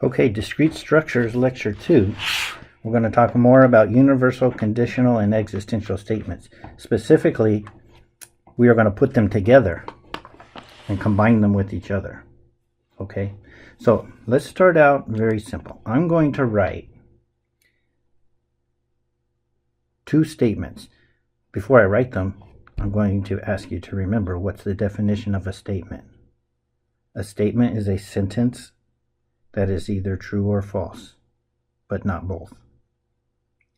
Okay, Discrete Structures, Lecture 2. We're going to talk more about universal, conditional, and existential statements. Specifically, we are going to put them together and combine them with each other. Okay, so let's start out very simple. I'm going to write two statements. Before I write them, I'm going to ask you to remember what's the definition of a statement. A statement is a sentence that is either true or false, but not both.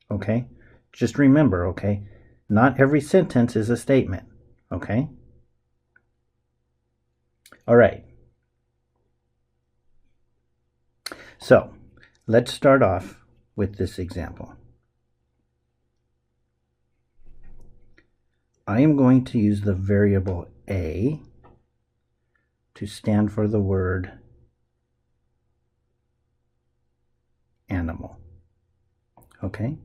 Okay? Just remember, okay? Not every sentence is a statement. Okay? All right. So, let's start off with this example. I am going to use the variable a to stand for the word animal. Okay?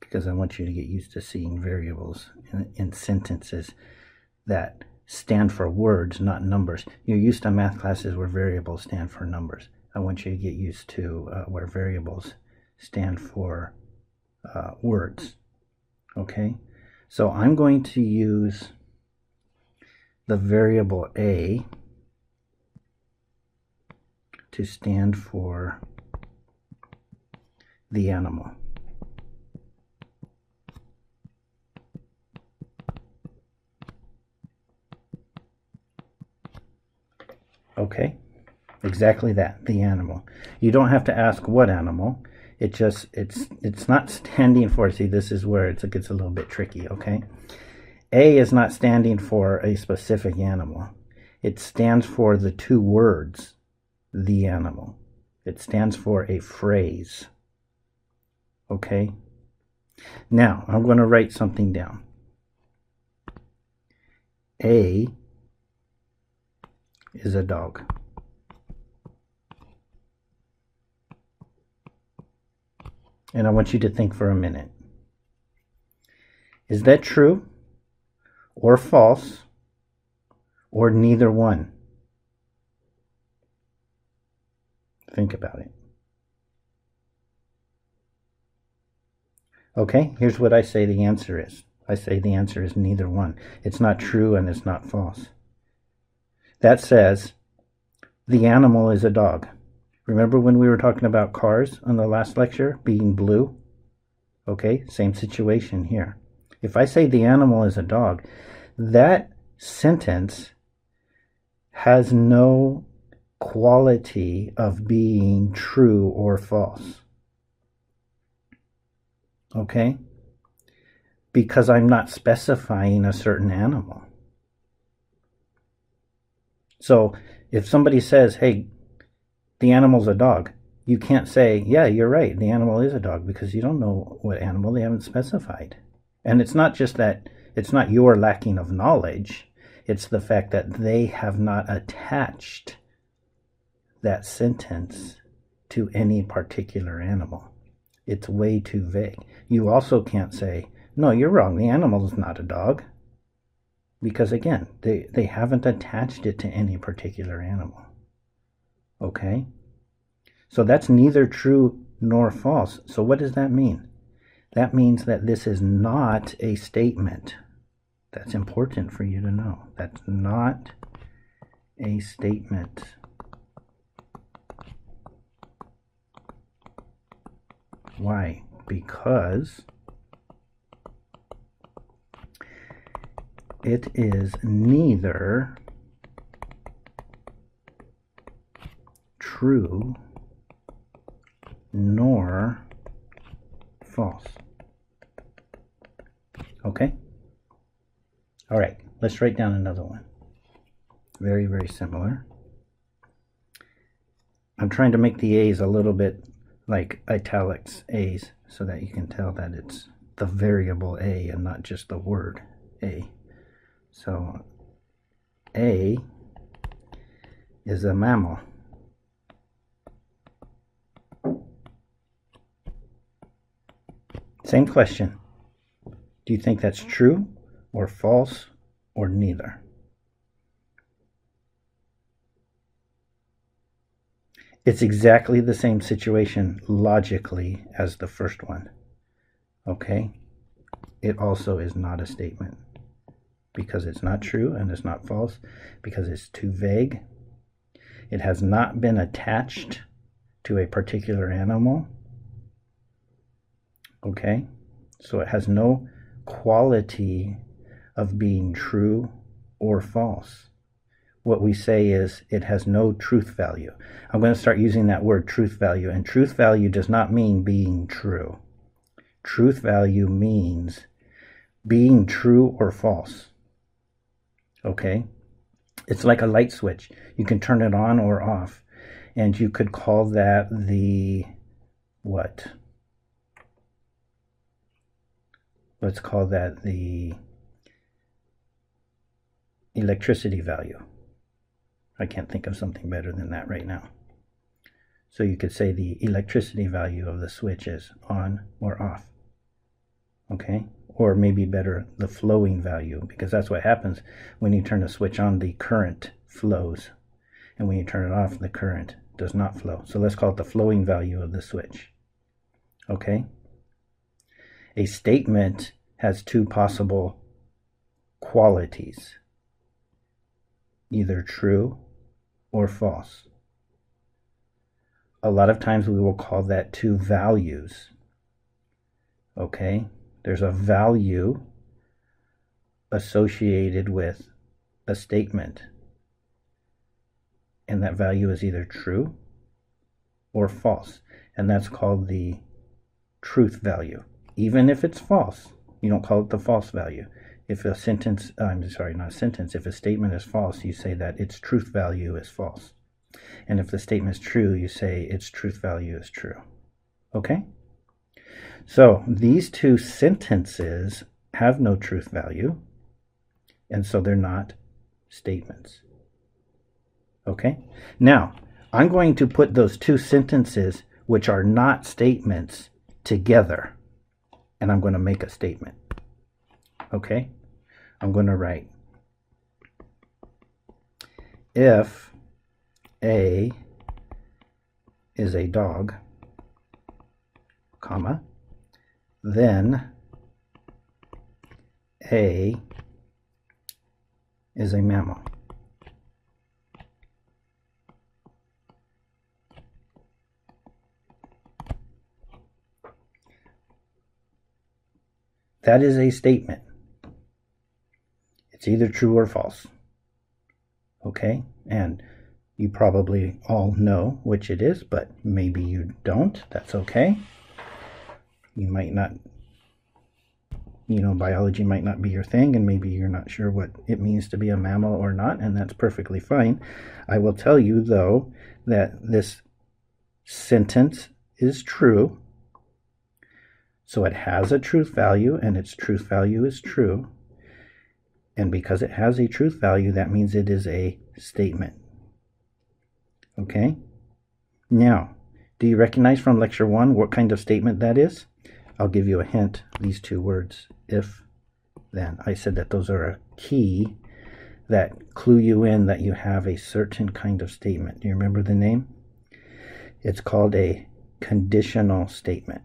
Because I want you to get used to seeing variables in sentences that stand for words, not numbers. You're used to math classes where variables stand for numbers. I want you to get used to where variables stand for words. Okay? So I'm going to use the variable a to stand for the animal. Okay, exactly that, the animal. You don't have to ask what animal. It's not standing for, see, this is where it gets a little bit tricky, okay? A is not standing for a specific animal. It stands for the two words, the animal. It stands for a phrase. Okay? Now, I'm going to write something down. A is a dog. And I want you to think for a minute. Is that true or false or neither one? Think about it. Okay, here's what I say the answer is. I say the answer is neither one. It's not true and it's not false. That says the animal is a dog. Remember when we were talking about cars on the last lecture being blue? Okay, same situation here. If I say the animal is a dog, that sentence has no quality of being true or false. Okay? Because I'm not specifying a certain animal. So if somebody says, hey, the animal's a dog, you can't say, yeah, you're right, the animal is a dog, because you don't know what animal, they haven't specified. And it's not just that, it's not your lacking of knowledge, it's the fact that they have not attached that sentence to any particular animal. It's way too vague. You also can't say, no, you're wrong, the animal is not a dog. Because again, they haven't attached it to any particular animal. Okay? So that's neither true nor false. So what does that mean? That means that this is not a statement. That's important for you to know. That's not a statement. Why? Because it is neither true nor false. Okay? All right, let's write down another one. Very, very similar. I'm trying to make the A's a little bit like italics A's so that you can tell that it's the variable A and not just the word A. So A is a mammal. Same question. Do you think that's true or false or neither? It's exactly the same situation logically as the first one. Okay? It also is not a statement because it's not true and it's not false, because it's too vague. It has not been attached to a particular animal. Okay? So it has no quality of being true or false. What we say is it has no truth value. I'm going to start using that word truth value, and truth value does not mean being true. Truth value means being true or false. Okay? It's like a light switch. You can turn it on or off, and you could call that the what? Let's call that the electricity value. I can't think of something better than that right now. So you could say the electricity value of the switch is on or off. Okay? Or maybe better, the flowing value, because that's what happens when you turn a switch on, the current flows. And when you turn it off, the current does not flow. So let's call it the flowing value of the switch. Okay? A statement has two possible qualities, either true or false. A lot of times we will call that two values. Okay? There's a value associated with a statement, and that value is either true or false, and that's called the truth value. Even if it's false, you don't call it the false value. If a sentence, if a statement is false, you say that its truth value is false. And if the statement is true, you say its truth value is true. Okay? So these two sentences have no truth value, and so they're not statements. Okay? Now, I'm going to put those two sentences, which are not statements, together, and I'm going to make a statement. Okay? I'm going to write, if A is a dog, comma, then A is a mammal. That is a statement. It's either true or false. Okay? And you probably all know which it is, but maybe you don't. That's okay. You might not, biology might not be your thing, and maybe you're not sure what it means to be a mammal or not, and that's perfectly fine. I will tell you, though, that this sentence is true. So it has a truth value, and its truth value is true. And because it has a truth value, that means it is a statement. Okay? Now, do you recognize from lecture 1 what kind of statement that is? I'll give you a hint. These two words, if, then. I said that those are a key that clue you in that you have a certain kind of statement. Do you remember the name? It's called a conditional statement.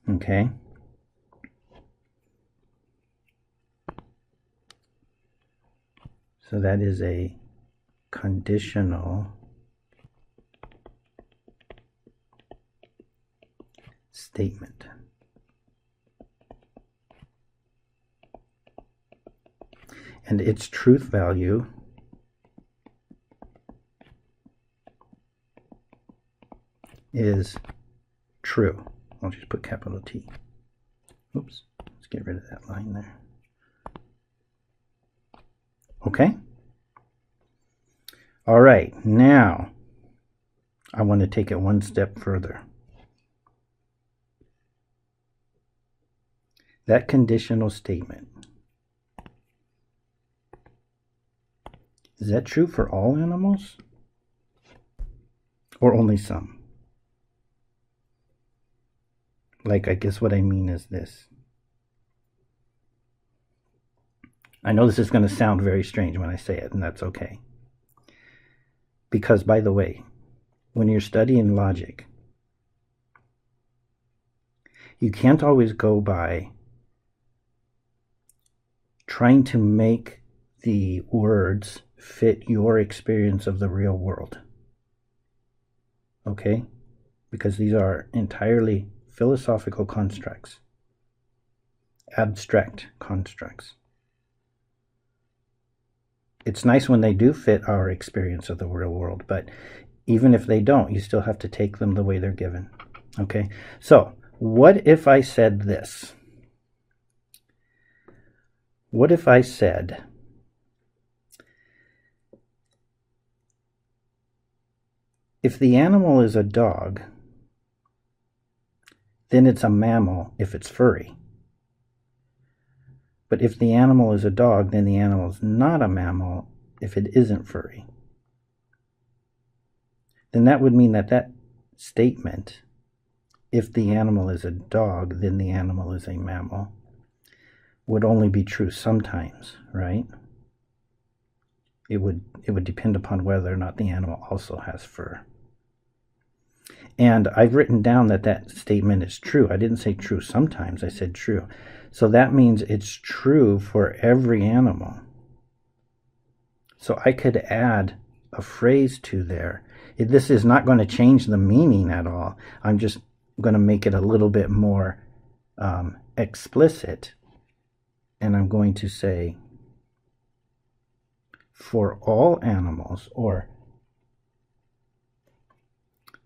Okay? So that is a conditional statement. And its truth value is true. I'll just put capital T. Oops, let's get rid of that line there. Okay? All right, now I want to take it one step further. That conditional statement, is that true for all animals or only some? Like, I guess what I mean is this. I know this is going to sound very strange when I say it, and that's okay. Because, by the way, when you're studying logic, you can't always go by trying to make the words fit your experience of the real world. Okay? Because these are entirely philosophical constructs, abstract constructs. It's nice when they do fit our experience of the real world, but even if they don't, you still have to take them the way they're given. Okay? So, what if I said this? What if I said, if the animal is a dog, then it's a mammal if it's furry. But if the animal is a dog, then the animal is not a mammal if it isn't furry. Then that would mean that that statement, if the animal is a dog, then the animal is a mammal, would only be true sometimes, right? It would depend upon whether or not the animal also has fur. And I've written down that that statement is true. I didn't say true sometimes, I said true. So that means it's true for every animal. So I could add a phrase to there. This is not going to change the meaning at all. I'm just going to make it a little bit more explicit. And I'm going to say, for all animals, or,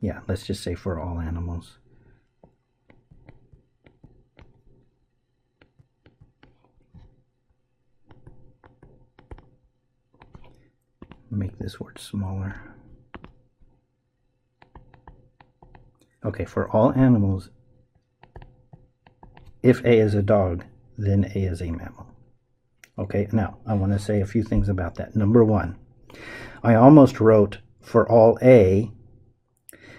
yeah, let's just say for all animals. Make this word smaller. Okay, for all animals, if A is a dog, then A is a mammal. Okay, now I want to say a few things about that. Number one, I almost wrote for all A,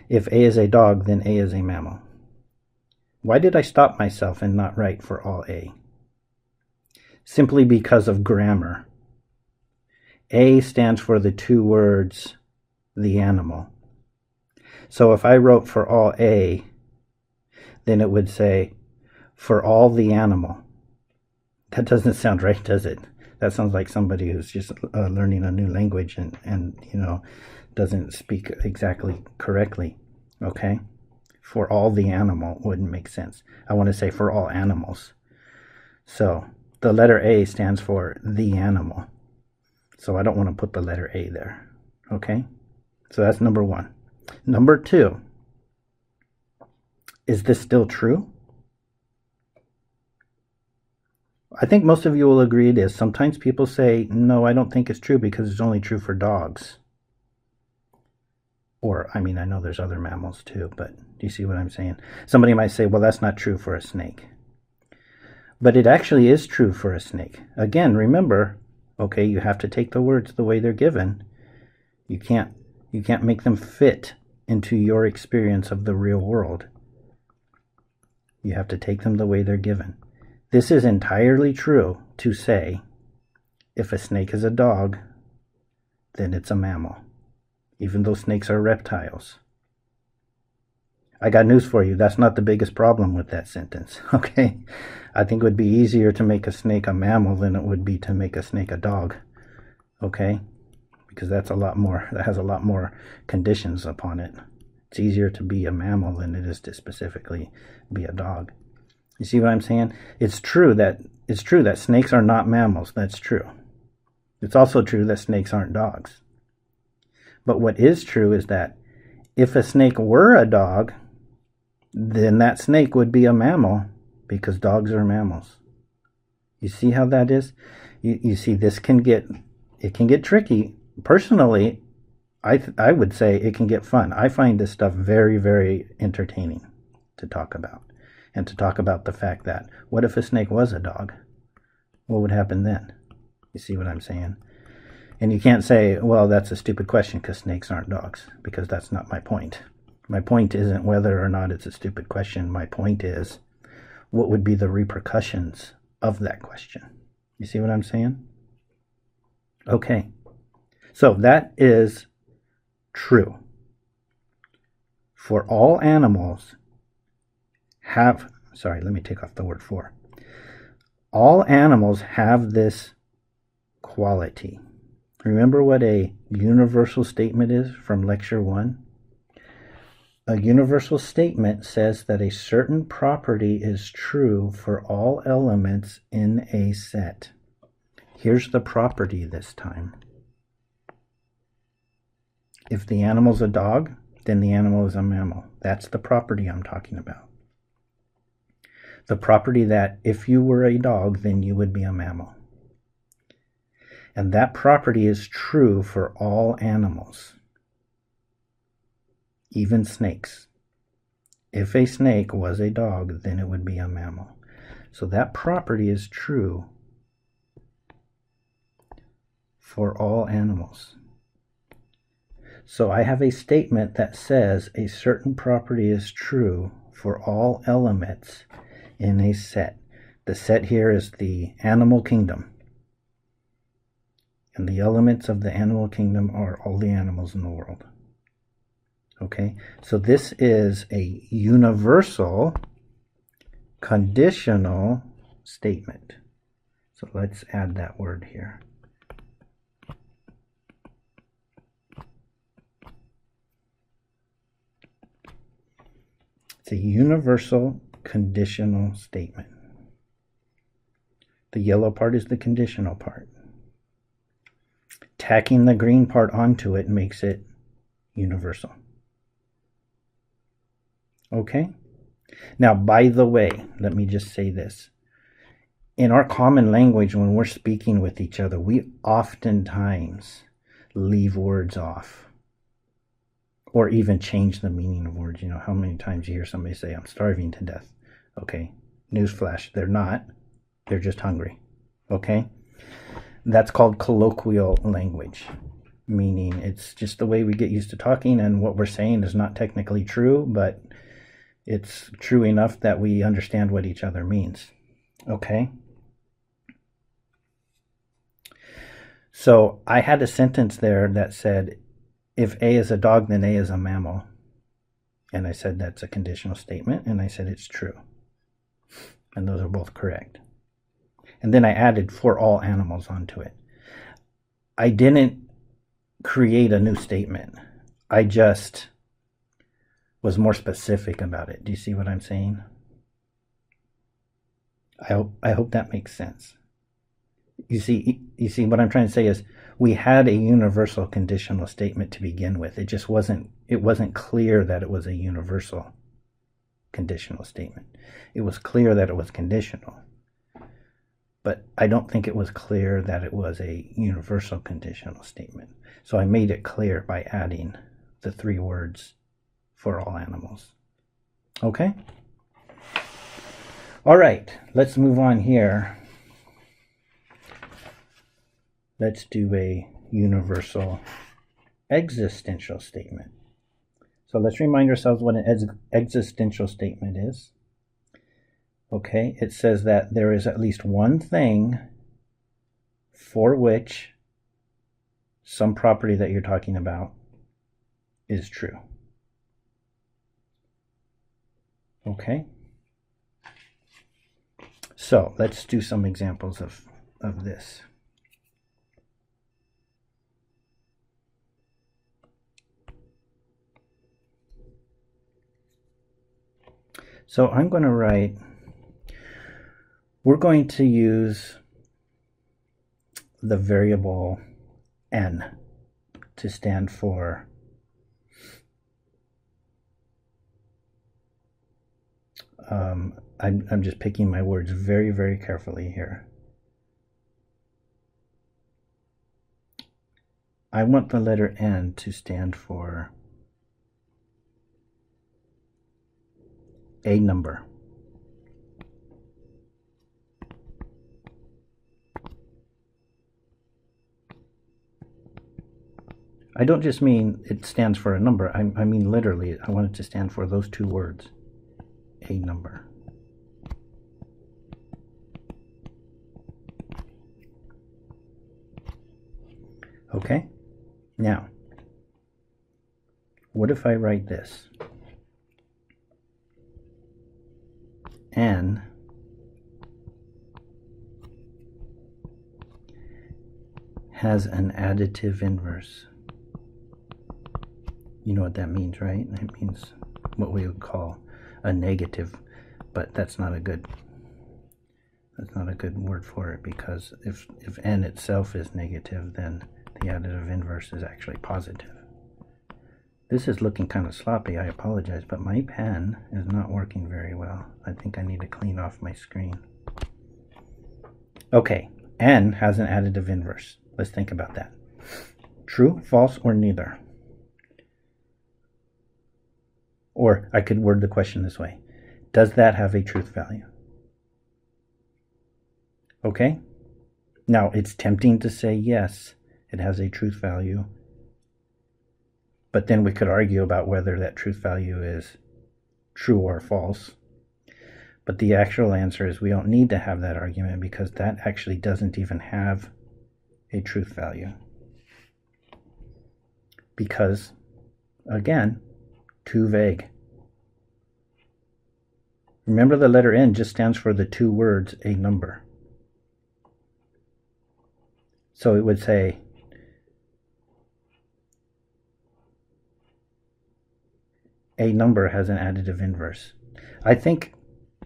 if A is a dog, then A is a mammal. Why did I stop myself and not write for all A? Simply because of grammar. A stands for the two words, the animal. So if I wrote for all A, then it would say, for all the animal. That doesn't sound right, does it? That sounds like somebody who's just learning a new language and you know, doesn't speak exactly correctly. Okay? For all the animal wouldn't make sense. I want to say for all animals. So the letter A stands for the animal. So I don't want to put the letter A there. Okay? So that's number one. Number two, is this still true? I think most of you will agree it is. Sometimes people say, no, I don't think it's true because it's only true for dogs. Or, I mean, I know there's other mammals too, but do you see what I'm saying? Somebody might say, well, that's not true for a snake. But it actually is true for a snake. Again, remember, okay, you have to take the words the way they're given. You can't make them fit into your experience of the real world. You have to take them the way they're given. This is entirely true to say, if a snake is a dog, then it's a mammal, even though snakes are reptiles. I got news for you. That's not the biggest problem with that sentence, okay? I think it would be easier to make a snake a mammal than it would be to make a snake a dog, okay? Because that has a lot more conditions upon it. It's easier to be a mammal than it is to specifically be a dog. You see what I'm saying? It's true that snakes are not mammals. That's true. It's also true that snakes aren't dogs. But what is true is that if a snake were a dog, then that snake would be a mammal because dogs are mammals. You see how that is? You see, it can get tricky. Personally, I would say it can get fun. I find this stuff very, very entertaining to talk about. And to talk about the fact that, what if a snake was a dog? What would happen then? You see what I'm saying? And you can't say, well, that's a stupid question because snakes aren't dogs, because that's not my point. My point isn't whether or not it's a stupid question. My point is, what would be the repercussions of that question? You see what I'm saying? Okay. So that is true. For all animals have, sorry, let me take off the word for. All animals have this quality. Remember what a universal statement is from lecture 1? A universal statement says that a certain property is true for all elements in a set. Here's the property this time. If the animal's a dog, then the animal is a mammal. That's the property I'm talking about. The property that if you were a dog, then you would be a mammal. And that property is true for all animals, even snakes. If a snake was a dog, then it would be a mammal. So that property is true for all animals. So I have a statement that says a certain property is true for all elements in a set. The set here is the animal kingdom. And the elements of the animal kingdom are all the animals in the world. Okay, so this is a universal conditional statement. So let's add that word here. It's a universal conditional statement. The yellow part is the conditional part. Tacking the green part onto it makes it universal. Okay? Now, by the way, let me just say this. In our common language, when we're speaking with each other, we oftentimes leave words off or even change the meaning of words. You know, how many times you hear somebody say, I'm starving to death? Okay, newsflash, they're not. They're just hungry. Okay? That's called colloquial language, meaning it's just the way we get used to talking, and what we're saying is not technically true, but it's true enough that we understand what each other means. Okay? So I had a sentence there that said, if A is a dog, then A is a mammal. And I said that's a conditional statement, and I said it's true. And those are both correct. And then I added for all animals onto it. I didn't create a new statement. I just was more specific about it. Do you see what I'm saying? I hope that makes sense. You see what I'm trying to say is we had a universal conditional statement to begin with. It just wasn't clear that it was a universal conditional statement. It was clear that it was conditional. But I don't think it was clear that it was a universal conditional statement. So I made it clear by adding the 3 words for all animals. Okay? All right, let's move on here. Let's do a universal existential statement. So let's remind ourselves what an existential statement is. Okay, it says that there is at least one thing for which some property that you're talking about is true. Okay, so let's do some examples of this. So I'm going to write, we're going to use the variable n to stand for I'm just picking my words very, very carefully here. I want the letter N to stand for a number. I don't just mean it stands for a number. I mean literally, I want it to stand for those 2 words, a number. Okay, now, what if I write this? n has an additive inverse. You know what that means, right? It means what we would call a negative, but that's not a good word for it, because if n itself is negative, then the additive inverse is actually positive. This is looking kind of sloppy, I apologize, but my pen is not working very well. I think I need to clean off my screen. Okay, n has an additive inverse. Let's think about that. True, false, or neither? Or I could word the question this way. Does that have a truth value? Okay? Now, it's tempting to say yes, it has a truth value. But then we could argue about whether that truth value is true or false. But the actual answer is we don't need to have that argument, because that actually doesn't even have a truth value. Because, again, too vague. Remember, the letter N just stands for the two words, a number. So it would say a number has an additive inverse. I think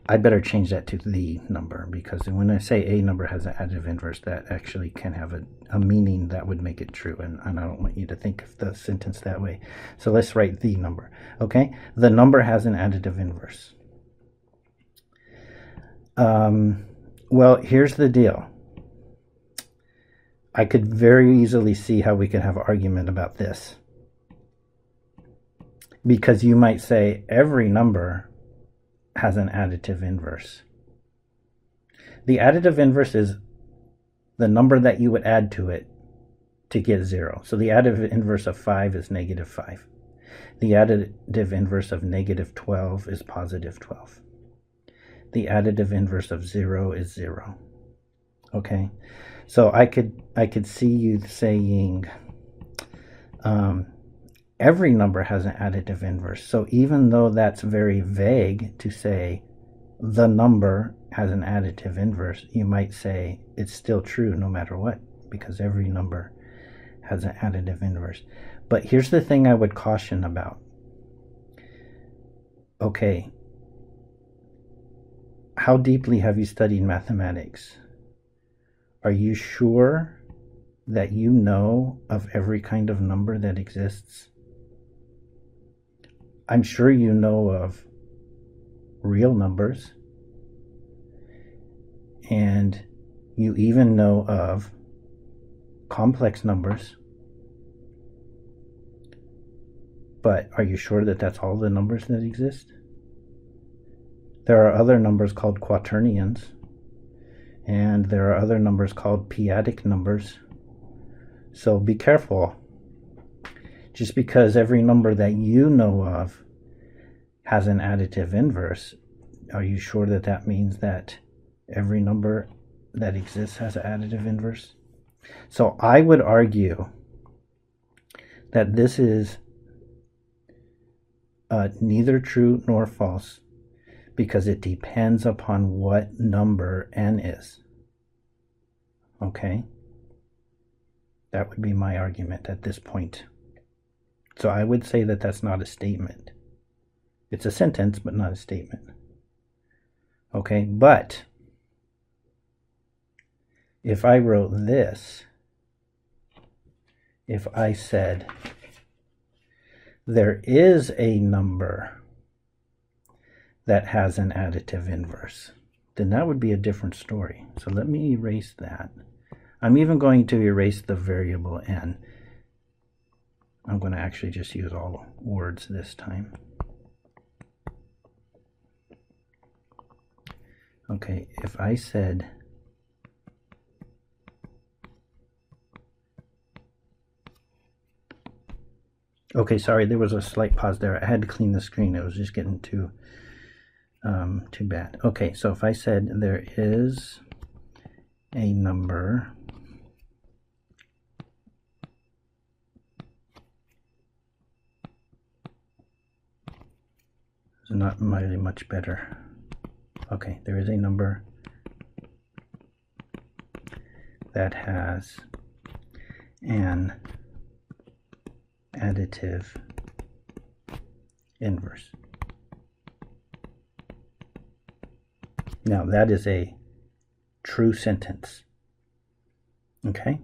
I better change that to the number, because when I say a number has an additive inverse, that actually can have a meaning that would make it true, and I don't want you to think of the sentence that way. So let's write the number. Okay, the number has an additive inverse. Well, here's the deal. I could very easily see how we could have an argument about this, because you might say every number has an additive inverse. The additive inverse is the number that you would add to it to get 0. So the additive inverse of 5 is negative 5. The additive inverse of negative 12 is positive 12. The additive inverse of 0 is 0. Okay, so I could see you saying every number has an additive inverse. So even though that's very vague to say the number has an additive inverse, you might say it's still true no matter what, because every number has an additive inverse. But here's the thing I would caution about. Okay, how deeply have you studied mathematics? Are you sure that you know of every kind of number that exists? I'm sure you know of real numbers, and you even know of complex numbers. But are you sure that that's all the numbers that exist? There are other numbers called quaternions, and there are other numbers called p-adic numbers. So be careful. Just because every number that you know of has an additive inverse, are you sure that that means that every number that exists has an additive inverse? So I would argue that this is neither true nor false, because it depends upon what number n is. Okay? That would be my argument at this point. So I would say that that's not a statement. It's a sentence, but not a statement. Okay, but if I wrote this, if I said there is a number that has an additive inverse, then that would be a different story. So let me erase that. I'm even going to erase the variable n. I'm going to actually just use all words this time. Okay, if I said okay, sorry, there was a slight pause there. I had to clean the screen. It was just getting too bad. Okay, so if I said there is a number it's not really much better. Okay, there is a number that has an additive inverse. Now that is a true sentence. Okay,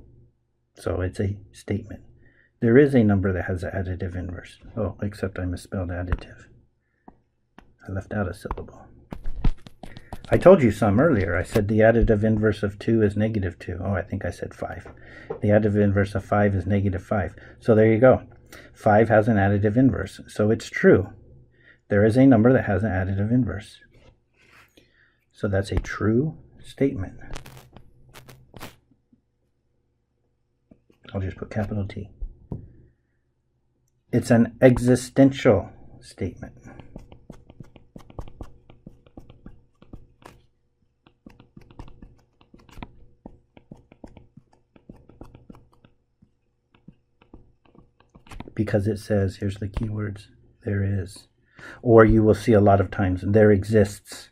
so it's a statement. There is a number that has an additive inverse. Oh, except I misspelled additive. I left out a syllable. I told you some earlier. I said the additive inverse of 2 is negative 2. Oh, I think I said 5. The additive inverse of 5 is negative 5. So there you go. 5 has an additive inverse. So it's true. There is a number that has an additive inverse. So that's a true statement. I'll just put capital T. It's an existential statement. Because it says, here's the keywords, there is. Or you will see a lot of times, there exists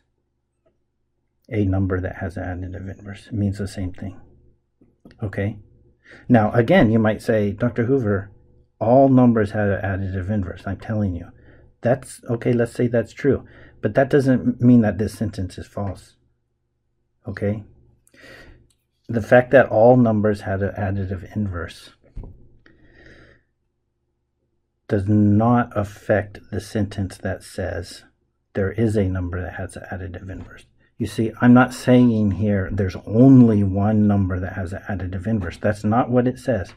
a number that has an additive inverse. It means the same thing. Okay? Now, again, you might say, Dr. Hoover, all numbers have an additive inverse. I'm telling you. That's okay, let's say that's true. But that doesn't mean that this sentence is false. Okay? The fact that all numbers had an additive inverse does not affect the sentence that says there is a number that has an additive inverse. You see, I'm not saying here there's only one number that has an additive inverse. That's not what it says.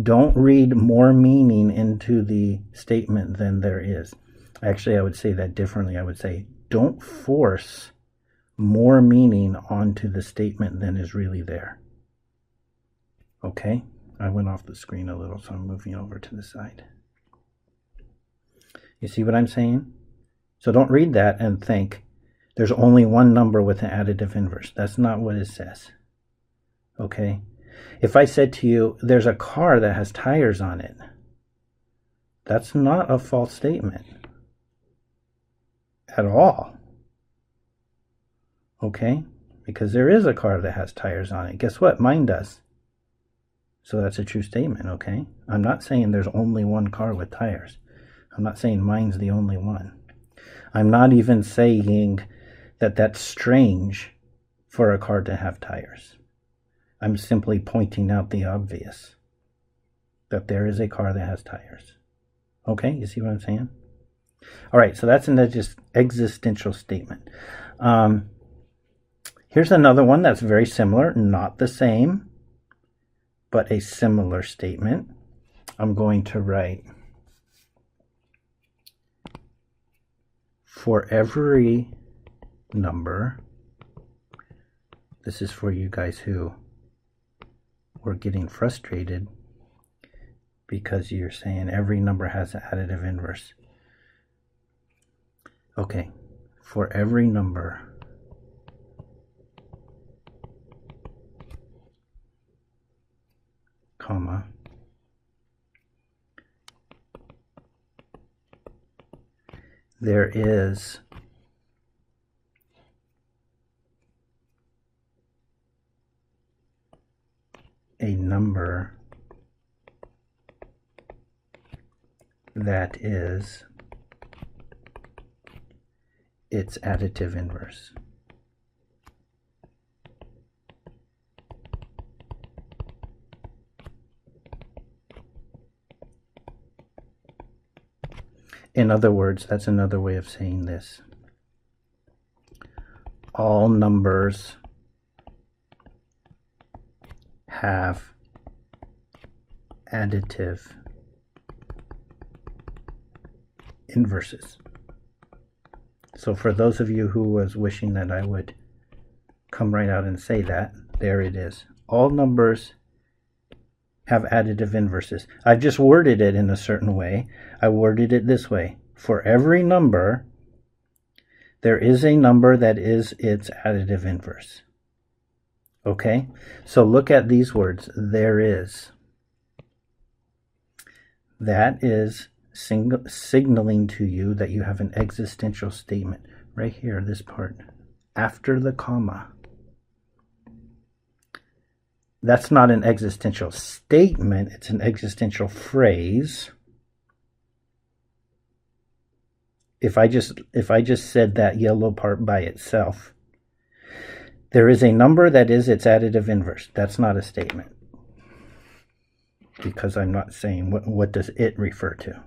Don't read more meaning into the statement than there is. Actually, I would say that differently. I would say don't force more meaning onto the statement than is really there. Okay? I went off the screen a little, so I'm moving over to the side. You see what I'm saying? So don't read that and think there's only one number with an additive inverse. That's not what it says. Okay? If I said to you, there's a car that has tires on it, that's not a false statement at all. Okay? Because there is a car that has tires on it. Guess what? Mine does. So that's a true statement, okay? I'm not saying there's only one car with tires. I'm not saying mine's the only one. I'm not even saying that that's strange for a car to have tires. I'm simply pointing out the obvious, that there is a car that has tires. Okay, you see what I'm saying? All right, so that's an existential statement. Here's another one that's very similar, not the same, but a similar statement. I'm going to write, for every number, this is for you guys who were getting frustrated because you're saying every number has an additive inverse. Okay, for every number comma there is a number that is its additive inverse. In other words, that's another way of saying this. All numbers have additive inverses. So for those of you who was wishing that I would come right out and say that, there it is. All numbers have additive inverses. I've just worded it in a certain way. I worded it this way. For every number, there is a number that is its additive inverse. Okay? So look at these words. There is. That is signaling to you that you have an existential statement. Right here, this part. after the comma. That's not an existential statement, it's an existential phrase. If I just said that yellow part by itself, there is a number that is its additive inverse. That's not a statement, because I'm not saying what does it refer to.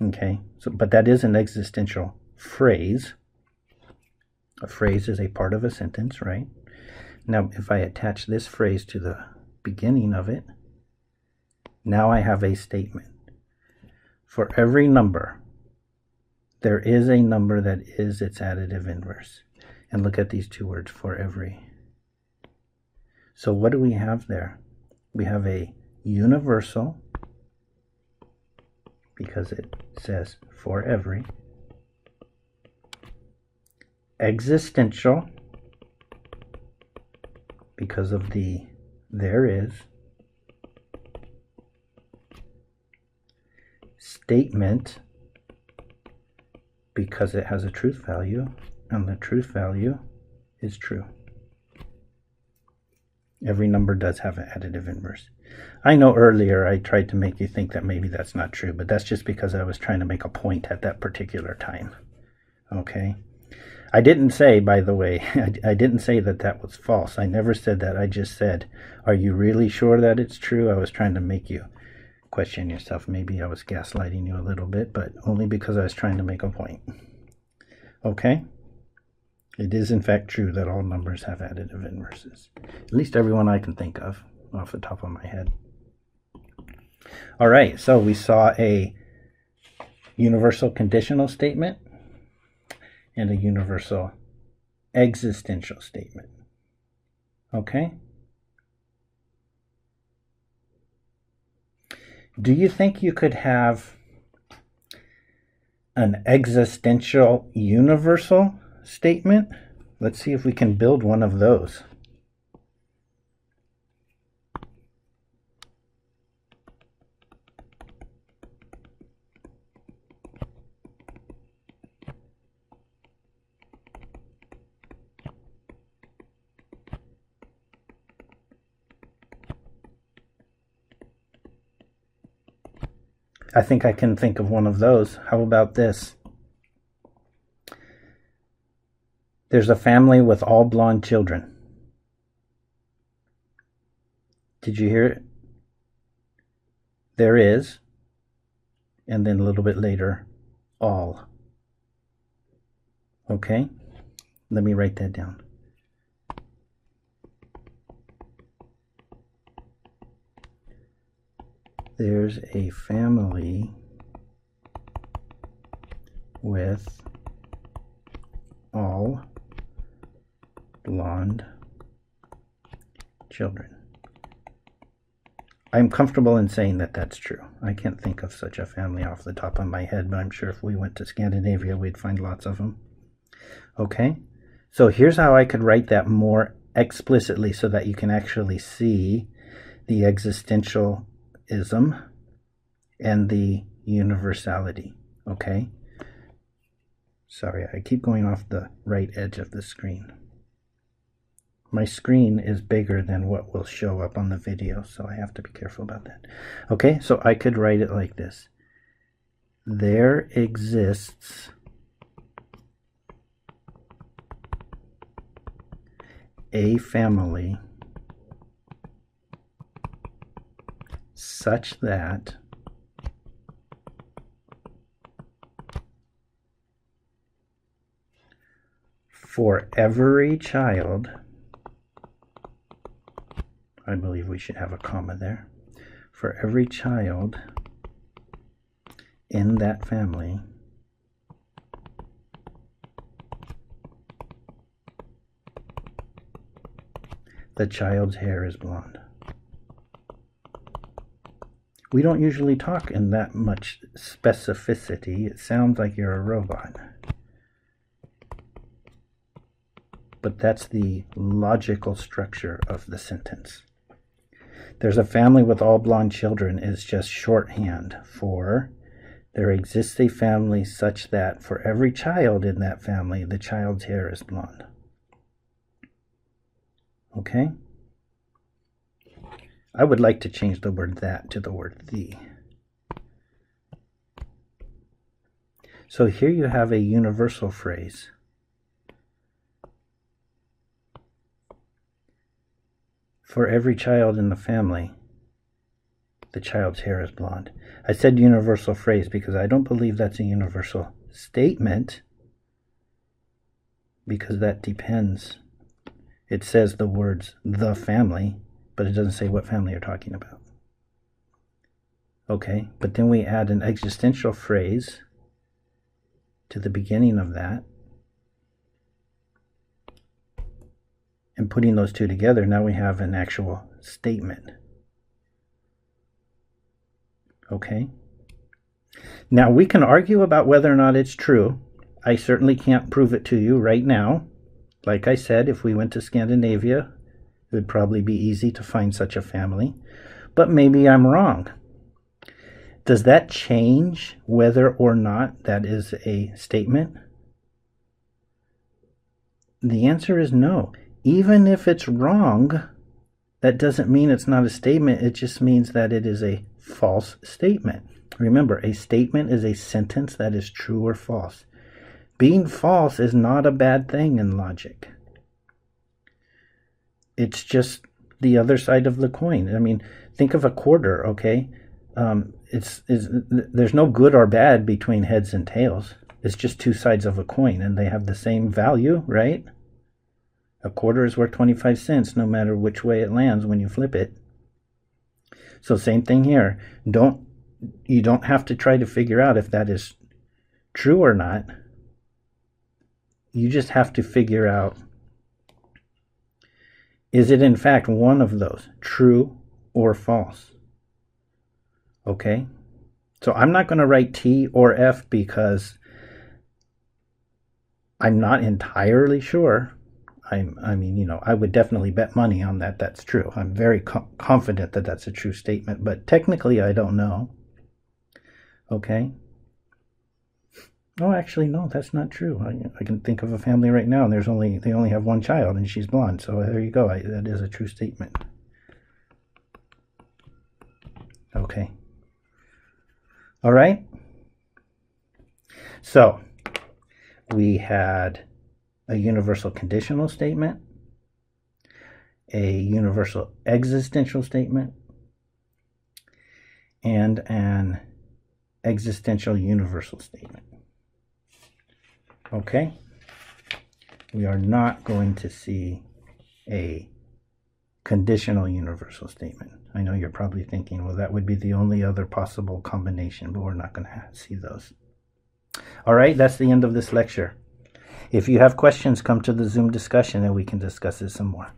Okay, so but that is an existential phrase. A phrase is a part of a sentence, right? Now, if I attach this phrase to the beginning of it, now I have a statement. For every number, there is a number that is its additive inverse. And look at these two words, for every. So what do we have there? We have a universal, because it says for every. Existential, because of the there is. Statement, because it has a truth value, and the truth value is true. Every number does have an additive inverse. I know earlier I tried to make you think that maybe that's not true, but that's just because I was trying to make a point at that particular time. Okay? I didn't say, by the way, I didn't say that that was false. I never said that. I just said, are you really sure that it's true? I was trying to make you question yourself. Maybe I was gaslighting you a little bit, but only because I was trying to make a point. Okay? It is in fact true that all numbers have additive inverses. At least everyone I can think of off the top of my head. All right, so we saw a universal conditional statement and a universal existential statement. Okay? Do you think you could have an existential universal statement? Let's see if we can build one of those. I think I can think of one of those. How about this? There's a family with all blonde children. Did you hear it? There is, and then a little bit later, all. Okay? Let me write that down. There's a family with all blonde children. I'm comfortable in saying that that's true. I can't think of such a family off the top of my head, but I'm sure if we went to Scandinavia, we'd find lots of them. Okay? So here's how I could write that more explicitly so that you can actually see the existentialism and the universality. Okay? Sorry, I keep going off the right edge of the screen. My screen is bigger than what will show up on the video, so I have to be careful about that. Okay, so I could write it like this. There exists a family such that for every child, I believe we should have a comma there, for every child in that family, the child's hair is blonde. We don't usually talk in that much specificity. It sounds like you're a robot. But that's the logical structure of the sentence. There's a family with all blonde children is just shorthand for there exists a family such that for every child in that family, the child's hair is blonde. Okay? I would like to change the word that to the word the. So here you have a universal phrase. For every child in the family, the child's hair is blonde. I said universal phrase because I don't believe that's a universal statement, because that depends. It says the words the family, but it doesn't say what family you're talking about. Okay, but then we add an existential phrase to the beginning of that. And putting those two together, now we have an actual statement. Okay? Now, we can argue about whether or not it's true. I certainly can't prove it to you right now. Like I said, if we went to Scandinavia, it would probably be easy to find such a family. But maybe I'm wrong. Does that change whether or not that is a statement? The answer is no. Even if it's wrong, that doesn't mean it's not a statement. It just means that it is a false statement. Remember, a statement is a sentence that is true or false. Being false is not a bad thing in logic. It's just the other side of the coin. I mean, think of a quarter, okay? There's no good or bad between heads and tails. It's just two sides of a coin, and they have the same value, right? A quarter is worth 25 cents no matter which way it lands when you flip it. So same thing here. You don't have to try to figure out if that is true or not. You just have to figure out, is it in fact one of those, true or false? Okay? So I'm not going to write T or F because I'm not entirely sure. I mean, I would definitely bet money on that that's true. I'm very confident that that's a true statement, but technically I don't know. Okay? Oh, actually, no, that's not true. I can think of a family right now, and they only have one child, and she's blonde. So there you go. That is a true statement. Okay. All right. So we had a universal conditional statement, a universal existential statement, and an existential universal statement. Okay? We are not going to see a conditional universal statement. I know you're probably thinking, well, that would be the only other possible combination, but we're not going to see those. All right, that's the end of this lecture. If you have questions, come to the Zoom discussion and we can discuss it some more.